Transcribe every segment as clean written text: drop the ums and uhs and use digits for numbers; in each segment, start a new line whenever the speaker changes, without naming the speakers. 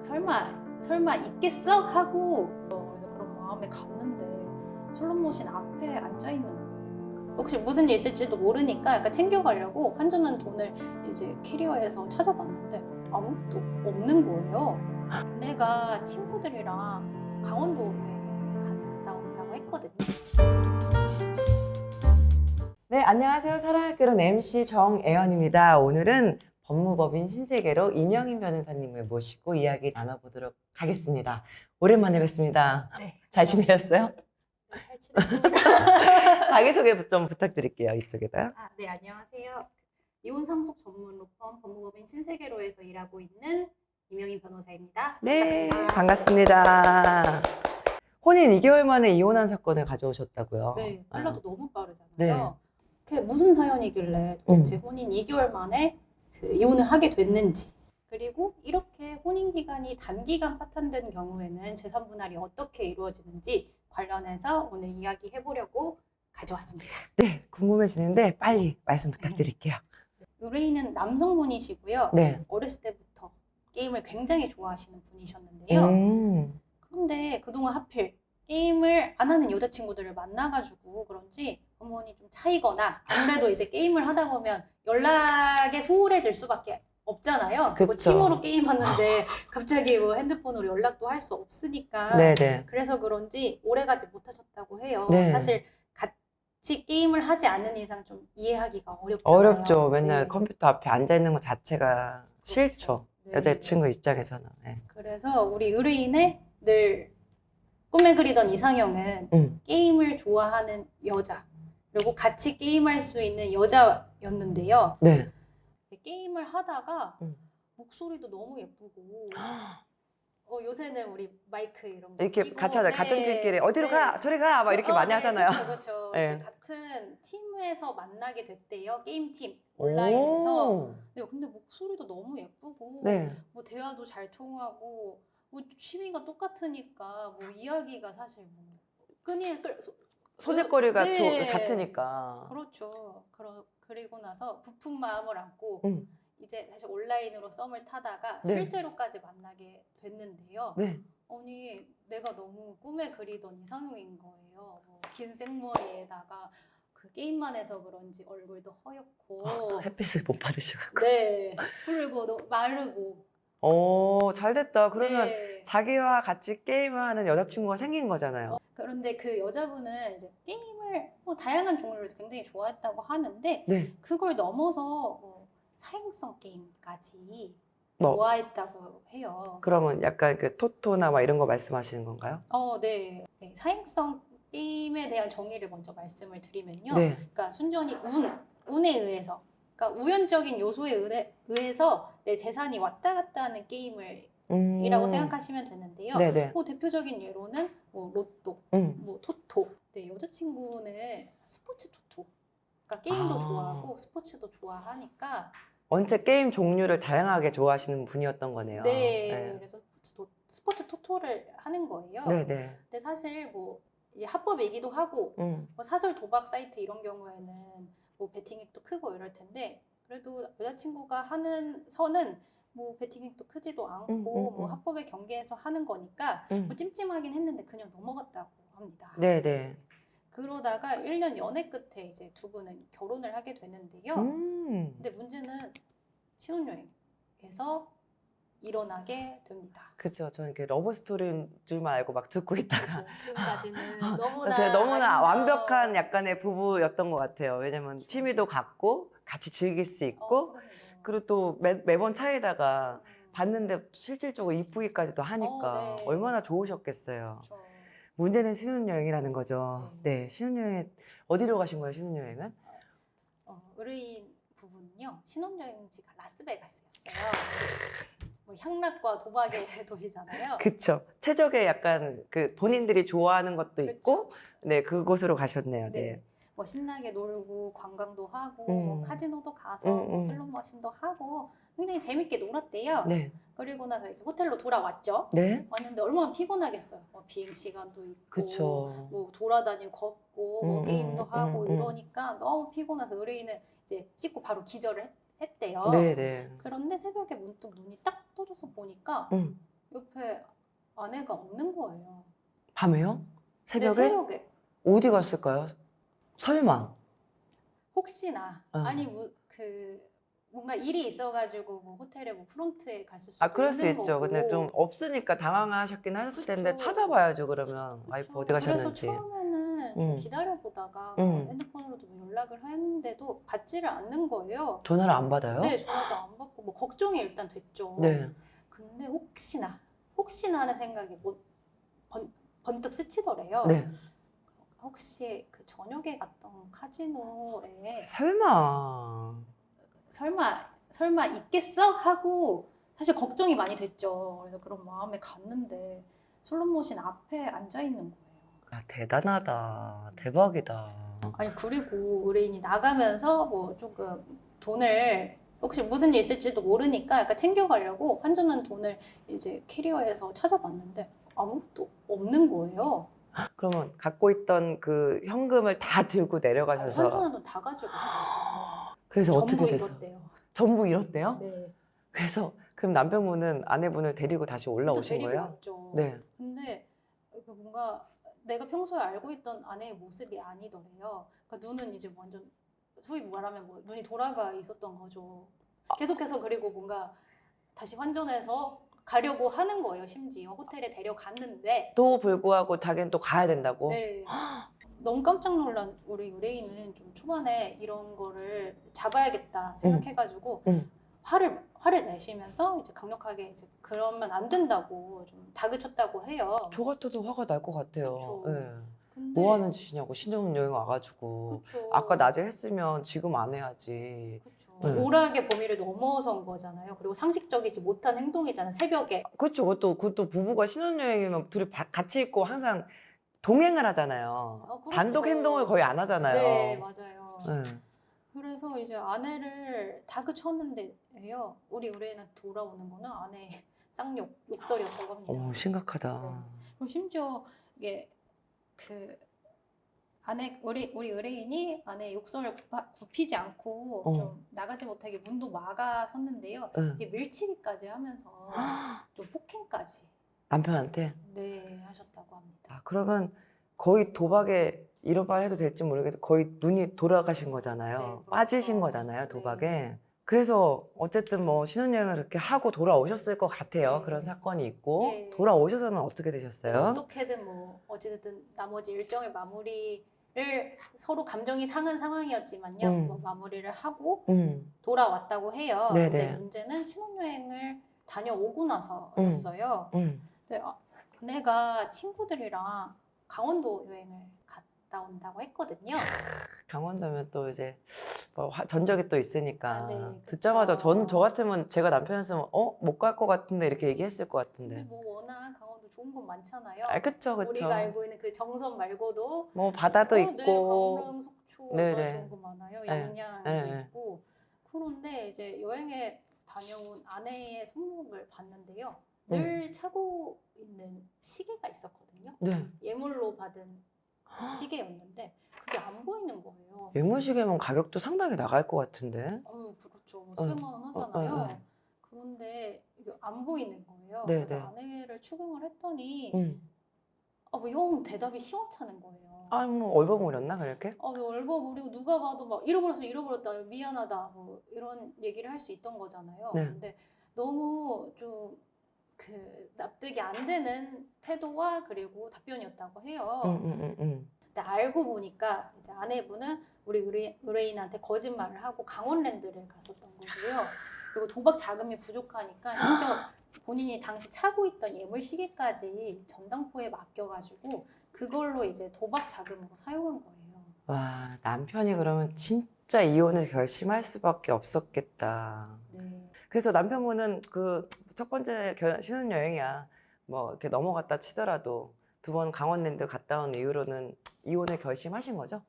설마 있겠어? 하고 그래서 그런 마음에 갔는데 슬롯머신 앞에 앉아 있는 거예요. 혹시 무슨 일 있을지도 모르니까 약간 챙겨가려고 한전한 돈을 이제 캐리어에서 찾아봤는데 아무것도 없는 거예요. 내가 친구들이랑 강원도 여행 갔다 온다고 했거든요.
네, 안녕하세요. 사랑을 끄는 MC 정애연입니다. 오늘은 법무법인 신세계로 이명인 변호사님을 모시고 이야기 나눠보도록 하겠습니다. 오랜만에 뵙습니다.
네.
잘 지내셨어요?
네, 잘 지냈습니다.
자기소개 좀 부탁드릴게요, 이쪽에다.
네, 안녕하세요. 이혼 상속 전문 로펌 법무법인 신세계로에서 일하고 있는 이명인 변호사입니다.
네,
반갑습니다.
반갑습니다. 혼인 2개월 만에 이혼한 사건을 가져오셨다고요?
네, 빨라도 너무 빠르잖아요.
네.
그게 무슨 사연이길래 도대체 혼인 2개월 만에 이혼을 하게 됐는지, 그리고 이렇게 혼인 기간이 단기간 파탄된 경우에는 재산 분할이 어떻게 이루어지는지 관련해서 오늘 이야기해 보려고 가져왔습니다.
네, 궁금해지는데 빨리 말씀 부탁드릴게요.
의뢰인은 남성분이시고요.
네.
어렸을 때부터 게임을 굉장히 좋아하시는 분이셨는데요. 그런데 그동안 하필 게임을 안 하는 여자친구들을 만나가지고 그런지 어머니 좀 차이거나 아무래도 이제 게임을 하다 보면 연락에 소홀해질 수밖에 없잖아요. 뭐
그쵸.
팀으로 게임하는데 갑자기 뭐 핸드폰으로 연락도 할 수 없으니까.
네네.
그래서 그런지 오래가지 못하셨다고 해요.
네.
사실 같이 게임을 하지 않는 이상 좀 이해하기가 어렵잖아요.
어렵죠. 맨날
네.
컴퓨터 앞에 앉아 있는 것 자체가 싫죠.
네.
여자친구 입장에서는. 네.
그래서 우리 의뢰인의 늘 꿈에 그리던 이상형은 게임을 좋아하는 여자, 그리고 같이 게임할 수 있는 여자였는데요.
네.
게임을 하다가
음.
목소리도 너무 예쁘고 요새는 우리 마이크 이런 거
이렇게
끼고,
같이 하자. 같은
네.
팀끼리 어디로
네.
가, 저리 가, 막 이렇게 많이
네,
하잖아요.
그렇죠.
네.
같은 팀에서 만나게 됐대요. 게임팀 온라인에서.
오.
네, 근데 목소리도 너무 예쁘고
네.
뭐 대화도 잘 통하고 뭐 취미가 똑같으니까 뭐 이야기가 사실 뭐
소재거리가
네.
같으니까.
그렇죠. 그리고 나서 부푼 마음을 안고
음.
이제 다시 온라인으로 썸을 타다가
네.
실제로까지 만나게 됐는데요.
네.
아니 내가 너무 꿈에 그리던 이상형인 거예요. 뭐 긴 생머리에다가 그 게임만 해서 그런지 얼굴도 허옇고
햇빛을 못 받으셔가지고.
네. 그리고 너무 마르고
오, 잘 됐다. 그러면
네.
자기와 같이 게임을 하는 여자친구가 생긴 거잖아요.
그런데 그 여자분은 이제 게임을 다양한 종류를 굉장히 좋아했다고 하는데
네.
그걸 넘어서 사행성 게임까지
뭐,
좋아했다고 해요.
그러면 약간 그 토토나 막 이런 거 말씀하시는 건가요?
네. 사행성 게임에 대한 정의를 먼저 말씀을 드리면요.
네.
그러니까 순전히 운에 의해서, 그러니까 우연적인 요소에 의해서 내 재산이 왔다 갔다 하는 게임을 이라고 생각하시면 되는데요.
네네.
대표적인 예로는 뭐 로또, 뭐 토토. 네, 여자친구는 스포츠 토토. 그러니까 게임도 좋아하고 스포츠도 좋아하니까.
원체 게임 종류를 다양하게 좋아하시는 분이었던 거네요.
네, 그래서 스포츠 토토를 하는 거예요.
네네.
근데 사실 뭐 이제 합법이기도 하고 뭐 사설 도박 사이트 이런 경우에는 뭐 베팅액도 크고 이럴 텐데 그래도 여자친구가 하는 선은 뭐 베팅액도 크지도 않고 뭐 합법의 경계에서 하는 거니까 뭐 찜찜하긴 했는데 그냥 넘어갔다고 합니다.
네네.
그러다가 1년 연애 끝에 이제 두 분은 결혼을 하게 되는데요. 근데 문제는 신혼여행에서 일어나게 됩니다.
그렇죠. 저는 이렇게 러브 스토리인 줄만 알고 막 듣고 있다가
지금까지는
너무나 완벽한
아름다운
약간의 부부였던 것 같아요. 왜냐면 취미도 같고 같이 즐길 수 있고 그리고 또 매번 차에다가 봤는데 실질적으로 이쁘기까지도 하니까
네.
얼마나 좋으셨겠어요.
그렇죠.
문제는 신혼여행이라는 거죠. 네, 신혼여행 어디로 가신 거예요? 신혼여행은?
의뢰인 부부는요 신혼여행지가 라스베가스였어요. 뭐 향락과 도박의 도시잖아요.
그쵸. 최적의 약간 그 본인들이 좋아하는 것도
그쵸.
있고, 네, 그곳으로 가셨네요.
네.
네.
뭐 신나게 놀고 관광도 하고 뭐 카지노도 가서 뭐 슬롯머신도 하고 굉장히 재밌게 놀았대요.
네.
그리고 나서 이제 호텔로 돌아왔죠.
네.
왔는데 얼마나 피곤하겠어요. 비행 시간도 있고,
그쵸.
뭐 돌아다니고 걷고, 뭐 게임도 하고
음.
이러니까 너무 피곤해서 의뢰인은 이제 씻고 바로 기절을 했대요.
네네.
그런데 새벽에 문득 눈이 딱 떠져서 보니까 옆에 아내가 없는 거예요.
밤에요?
네,
새벽에?
새벽에.
어디 갔을까요? 설마.
혹시나
어.
아니 뭔가 일이 있어가지고 뭐 호텔에 뭐 프론트에 갔을 수도
아, 그럴 수
있는
있죠.
거고.
근데 좀 없으니까 당황하셨긴 하셨을 텐데
그쵸.
찾아봐야죠, 그러면.
그쵸.
와이프 어디 가셨는지.
그래서 처음에는 좀 기다려보다가 핸드폰으로도 뭐 연락을 했는데도 받지를 않는 거예요.
전화를 안 받아요?
네, 전화도 안 받고 뭐 걱정이 일단 됐죠.
네.
근데 혹시나 하는 생각이 번뜩 스치더래요.
네.
혹시 그 저녁에 갔던 카지노에 설마 있겠어? 하고 사실 걱정이 많이 됐죠. 그래서 그런 마음에 갔는데 슬롯머신 앞에 앉아 있는 거예요.
아, 대단하다. 대박이다.
아니 그리고 의뢰인이 나가면서 뭐 조금 돈을 혹시 무슨 일 있을지도 모르니까 약간 챙겨가려고 환전한 돈을 이제 캐리어에서 찾아봤는데 아무것도 없는 거예요.
그러면 갖고 있던 그 현금을 다 들고 내려가셔서
환전한 돈 다 가지고 가서
그래서
전부
어떻게 됐어?
잃었대요.
전부 잃었대요?
네.
그래서 그럼 남편분은 아내분을 데리고 다시 올라오신
데리고
거예요?
왔죠.
네.
근데 그 뭔가 내가 평소에 알고 있던 아내의 모습이 아니더래요. 그러니까 눈은 이제 완전 소위 말하면 뭐 눈이 돌아가 있었던 거죠. 계속해서 그리고 뭔가 다시 환전해서 가려고 하는 거예요. 심지어 호텔에 데려갔는데
또 불구하고 자기는 또 가야 된다고?
네. 너무 깜짝 놀란 우리 의뢰인은 좀 초반에 이런 거를 잡아야겠다 생각해가지고 화를 내시면서 이제 강력하게 이제 그러면 안 된다고 좀 다그쳤다고 해요.
저 같아도 화가 날 것 같아요.
그쵸.
네.
근데
뭐 하는 짓이냐고 신혼여행 와가지고
그쵸.
아까 낮에 했으면 지금 안 해야지.
그쵸.
네.
오락의 범위를 넘어선 거잖아요. 그리고 상식적이지 못한 행동이잖아요. 새벽에.
그렇죠. 그것도 부부가 신혼여행이면 둘이 같이 있고 항상 동행을 하잖아요.
그렇죠.
단독 행동을 거의 안 하잖아요.
네, 맞아요.
네.
그래서 이제 아내를 다그쳤는데요. 우리 의뢰인한테 돌아오는 거는 아내의 욕설이었다고 합니다.
어머, 심각하다.
네. 그리고 심지어 이게 그 우리 의뢰인이 아내의 욕설을 굽히지 않고 좀 나가지 못하게 문도 막아섰는데요. 이게 밀치기까지 하면서 좀 폭행까지
남편한테?
네 하셨다고 합니다.
아, 그러면 거의 도박에 이런 말 해도 될지 모르겠는데 거의 눈이 돌아가신 거잖아요.
네, 그렇죠.
빠지신 거잖아요, 도박에.
네.
그래서 어쨌든 뭐 신혼여행을 그렇게 하고 돌아오셨을 것 같아요.
네.
그런 사건이 있고.
예.
돌아오셔서는 어떻게 되셨어요?
어떻게든 뭐 어찌됐든 나머지 일정의 마무리를 서로 감정이 상한 상황이었지만요. 뭐 마무리를 하고 돌아왔다고 해요.
네네.
근데 문제는 신혼여행을 다녀오고 나서였어요. 근데 아내가 친구들이랑 강원도 여행을 갔다 온다고 했거든요.
강원도면 또 이제 뭐 전적이 또 있으니까
아, 네, 그쵸.
듣자마자 저 같으면 제가 남편이었으면 못 갈 것 같은데 이렇게 얘기했을 것
근데
같은데.
뭐 워낙 강원도 좋은 곳 많잖아요.
아, 그쵸.
우리가 알고 있는 그 정선 말고도
뭐 바다도
네,
있고.
강릉, 속초
네네.
좋은 곳 많아요.
네.
양양도
네.
있고. 그런데 이제 여행에 다녀온 아내의 손목을 봤는데요. 늘 차고 있는 시계가 있었거든요.
네.
예물로 받은 시계였는데 그게 안 보이는 거예요.
예물시계면 가격도 상당히 나갈 것 같은데.
그렇죠. 뭐 수백만 원 하잖아요.
네.
그런데 이게 안 보이는 거예요.
네,
그래서
네.
아내를 추궁을 했더니 뭐 영 대답이 시원찮은 거예요.
아, 뭐 얼버무렸나 그렇게?
얼버무리고 누가 봐도 막 잃어버렸다 미안하다 뭐 이런 얘기를 할 수 있던 거잖아요.
네.
근데 너무 좀 그 납득이 안 되는 태도와 그리고 답변이었다고 해요. 근데 알고 보니까 이제 아내분은 우리 의뢰인한테 거짓말을 하고 강원랜드를 갔었던 거고요. 그리고 도박 자금이 부족하니까 심지어 본인이 당시 차고 있던 예물 시계까지 전당포에 맡겨가지고 그걸로 이제 도박 자금으로 사용한 거예요.
와, 남편이 그러면 진짜 이혼을 결심할 수밖에 없었겠다.
네.
그래서 남편분은 그 첫 번째 신혼여행이야. 뭐 이렇게 넘어갔다 치더라도 두 번 강원랜드 갔다 온 이후로는 이혼을 결심하신 거죠?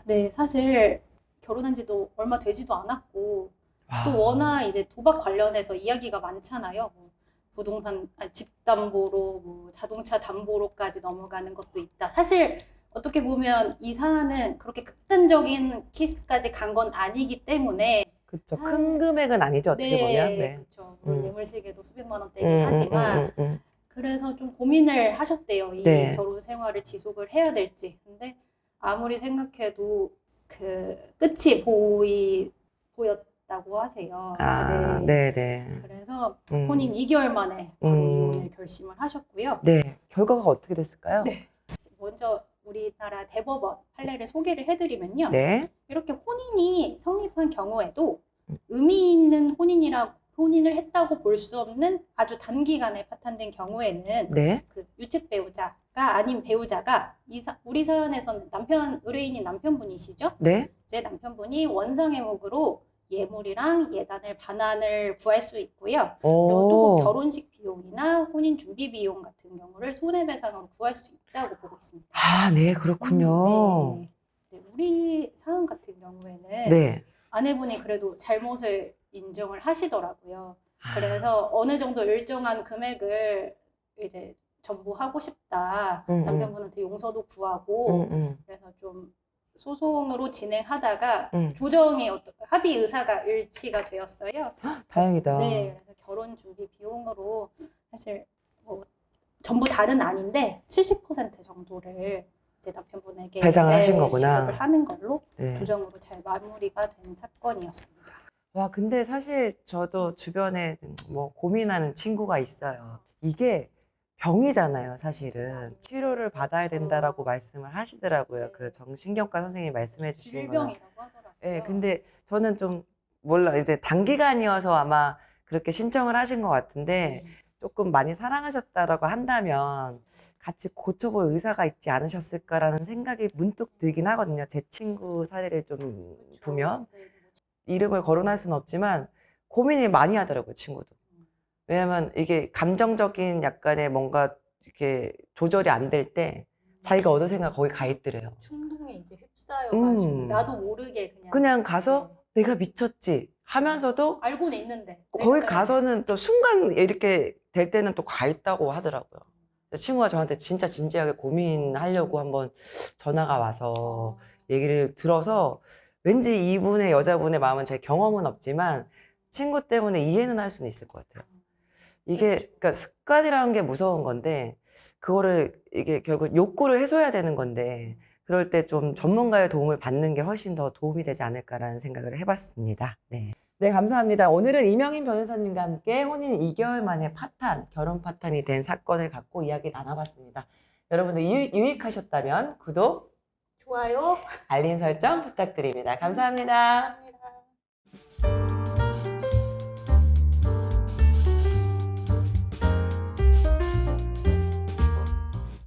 네, 사실 결혼한 지도 얼마 되지도 않았고
와.
또 워낙 이제 도박 관련해서 이야기가 많잖아요. 뭐 부동산, 집 담보로, 뭐 자동차 담보로까지 넘어가는 것도 있다. 사실 어떻게 보면 이 사안은 그렇게 극단적인 케이스까지 간 건 아니기 때문에
그쵸. 큰 금액은 아니죠, 어떻게 보면. 네.
그렇죠.
음.
예물시계도 수백만 원대이긴 하지만
음.
그래서 좀 고민을 하셨대요. 이
네.
결혼 생활을 지속을 해야 될지. 근데 아무리 생각해도 그 끝이 보였다고 하세요.
아, 네네.
그래서 혼인 2개월 만에 바로 이혼을 결심을 하셨고요.
네. 결과가 어떻게 됐을까요?
네. 먼저 우리나라 대법원 판례를 소개를 해드리면요.
네.
이렇게 혼인이 성립한 경우에도 의미 있는 혼인을 했다고 볼 수 없는 아주 단기간에 파탄된 경우에는
네.
그 유책 배우자가 아닌 배우자가 우리 사연에서는 의뢰인인 남편분이시죠?
네.
제 남편분이 원상회복으로 예물이랑 예단을 반환을 구할 수 있고요. 그리고 또 결혼식 비용이나 혼인 준비 비용 같은 경우를 손해배상으로 구할 수 있다고 보고 있습니다.
아, 네, 그렇군요.
네, 우리 사연 같은 경우에는
네.
아내분이 그래도 잘못을 인정을 하시더라고요. 그래서 어느 정도 일정한 금액을 이제 전부하고 싶다. 남편분한테 용서도 구하고 그래서 좀 소송으로 진행하다가 조정의 합의 의사가 일치가 되었어요.
다행이다.
네, 그래서 결혼 준비 비용으로 사실 뭐 전부 다는 아닌데 70% 정도를 이제 남편분에게
배상을 하신 거구나.
지급을 하는 걸로
네.
조정으로 잘 마무리가 된 사건이었습니다.
와, 근데 사실 저도 주변에 뭐 고민하는 친구가 있어요. 이게 병이잖아요, 사실은. 치료를 받아야 된다라고 말씀을 하시더라고요. 그 정신경과 선생님이 말씀해 주신 거는.
질병이라고 하더라고요.
네, 근데 저는 좀 몰라. 이제 단기간이어서 아마 그렇게 신청을 하신 것 같은데 조금 많이 사랑하셨다라고 한다면 같이 고쳐볼 의사가 있지 않으셨을까라는 생각이 문득 들긴 하거든요. 제 친구 사례를 좀 보면. 이름을 거론할 수는 없지만 고민이 많이 하더라고요, 친구도. 왜냐면 이게 감정적인 약간의 뭔가 이렇게 조절이 안 될 때 자기가 얻은 생각 거기 가 있더래요.
충동에 이제 휩싸여가지고 나도 모르게 그냥
가서 내가 미쳤지 하면서도
알고는 있는데
거기 가서는 또 순간 이렇게 될 때는 또 가 있다고 하더라고요. 친구가 저한테 진짜 진지하게 고민하려고 한번 전화가 와서 얘기를 들어서 왠지 이분의 여자분의 마음은 제 경험은 없지만 친구 때문에 이해는 할 수는 있을 것 같아요. 이게 그러니까 습관이라는 게 무서운 건데 그거를 이게 결국 욕구를 해소해야 되는 건데 그럴 때 좀 전문가의 도움을 받는 게 훨씬 더 도움이 되지 않을까라는 생각을 해봤습니다. 네. 네, 감사합니다. 오늘은 이명인 변호사님과 함께 혼인 2개월 만에 결혼 파탄이 된 사건을 갖고 이야기 나눠봤습니다. 여러분들 유익하셨다면 구독,
좋아요,
알림 설정 부탁드립니다. 감사합니다.
감사합니다.